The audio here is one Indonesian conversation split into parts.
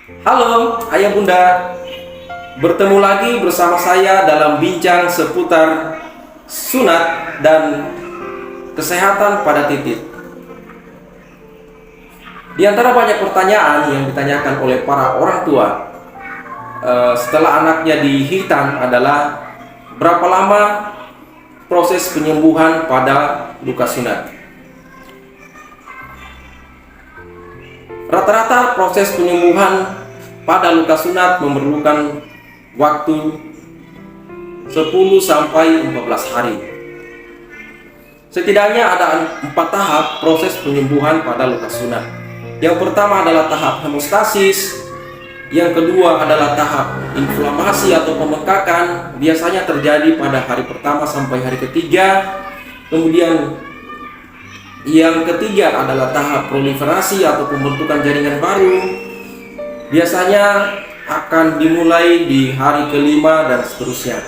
Halo ayah bunda, bertemu lagi bersama saya dalam bincang seputar sunat dan kesehatan pada titik. Di antara banyak pertanyaan yang ditanyakan oleh para orang tua setelah anaknya dihitan adalah berapa lama proses penyembuhan pada luka sunat. Rata-rata proses penyembuhan pada luka sunat memerlukan waktu 10 sampai 14 hari. Setidaknya ada 4 tahap proses penyembuhan pada luka sunat. Yang pertama adalah tahap hemostasis, yang kedua adalah tahap inflamasi atau pembengkakan, biasanya terjadi pada hari pertama sampai hari ketiga. Kemudian yang ketiga adalah tahap proliferasi atau pembentukan jaringan baru, biasanya akan dimulai di hari kelima dan seterusnya.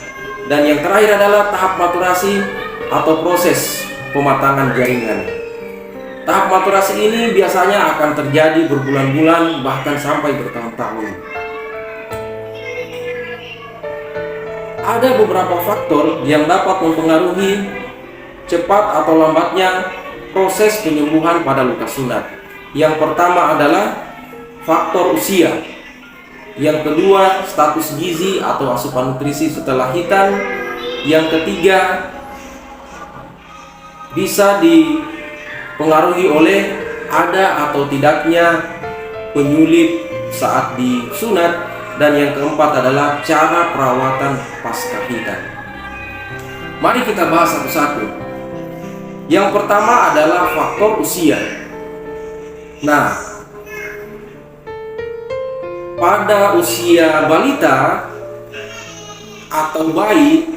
Dan yang terakhir adalah tahap maturasi atau proses pematangan jaringan. Tahap maturasi ini biasanya akan terjadi berbulan-bulan bahkan sampai bertahun-tahun. Ada beberapa faktor yang dapat mempengaruhi cepat atau lambatnya proses penyembuhan pada luka sunat. Yang pertama adalah faktor usia. Yang kedua, status gizi atau asupan nutrisi setelah hitan. Yang ketiga, bisa dipengaruhi oleh ada atau tidaknya penyulit saat disunat. Dan yang keempat adalah cara perawatan pasca hitan. Mari kita bahas satu-satu. Yang pertama adalah faktor usia. Nah, pada usia balita atau bayi,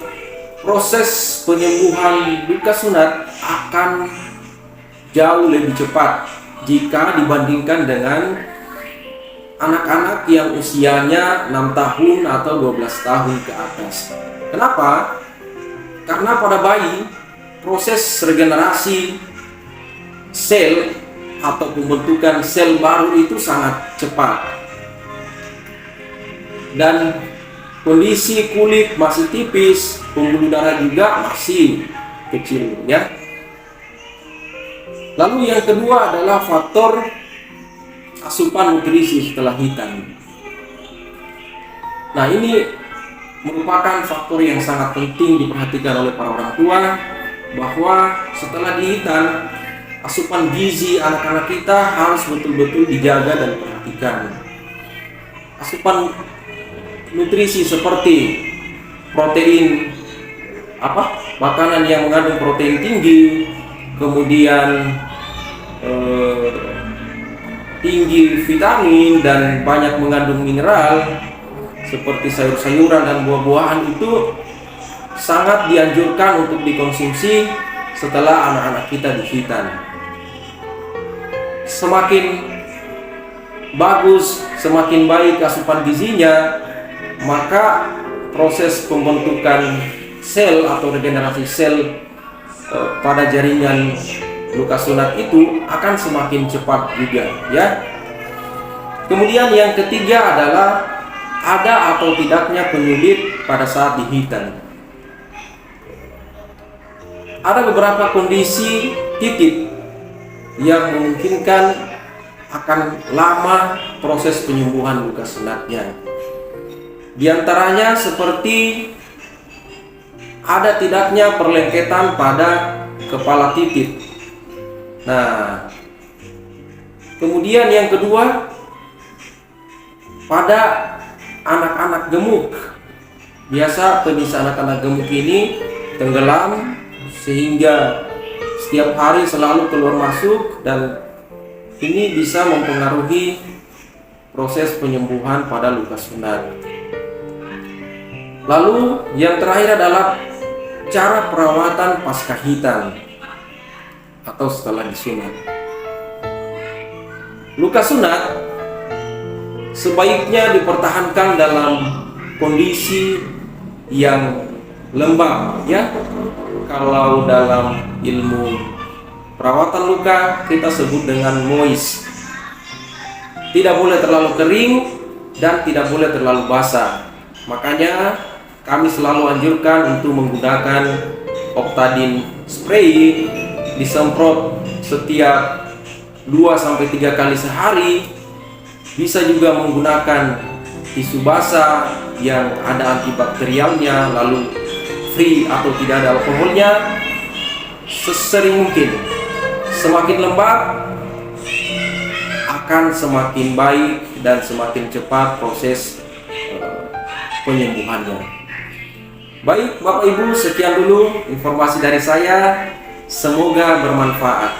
proses penyembuhan luka sunat akan jauh lebih cepat jika dibandingkan dengan anak-anak yang usianya 6 tahun atau 12 tahun ke atas. Kenapa? Karena pada bayi proses regenerasi sel atau pembentukan sel baru itu sangat cepat, dan kondisi kulit masih tipis, pembuluh darah juga masih kecil ya. Lalu yang kedua adalah faktor asupan nutrisi setelah hitan. Nah, ini merupakan faktor yang sangat penting diperhatikan oleh para orang tua, bahwa setelah dihitan, asupan gizi anak-anak kita harus betul-betul dijaga dan diperhatikan. Asupan nutrisi seperti protein, makanan yang mengandung protein tinggi, kemudian tinggi vitamin dan banyak mengandung mineral seperti sayur-sayuran dan buah-buahan itu sangat dianjurkan untuk dikonsumsi setelah anak-anak kita dihitan. Semakin bagus, semakin baik asupan gizinya, maka proses pembentukan sel atau regenerasi sel pada jaringan luka sunat itu akan semakin cepat juga ya. Kemudian yang ketiga adalah ada atau tidaknya penyulit pada saat dihitan. Ada beberapa kondisi titik yang memungkinkan akan lama proses penyembuhan luka sunatnya. Di antaranya seperti ada tidaknya perlengketan pada kepala titik. Nah, kemudian yang kedua, pada anak-anak gemuk. Biasa kondisi anak-anak gemuk ini tenggelam sehingga setiap hari selalu keluar masuk, dan ini bisa mempengaruhi proses penyembuhan pada luka sunat. Lalu yang terakhir adalah cara perawatan pasca hitan atau setelah disunat. Luka sunat sebaiknya dipertahankan dalam kondisi yang lembab ya. Kalau dalam ilmu perawatan luka kita sebut dengan moist. Tidak boleh terlalu kering dan tidak boleh terlalu basah. Makanya kami selalu anjurkan untuk menggunakan Optadine spray, disemprot setiap 2-3 kali sehari. Bisa juga menggunakan tisu basah yang ada antibakterialnya, lalu free atau tidak ada alkoholnya, sesering mungkin. Semakin lembab akan semakin baik dan semakin cepat proses penyembuhannya. Baik Bapak Ibu, sekian dulu informasi dari saya. Semoga bermanfaat.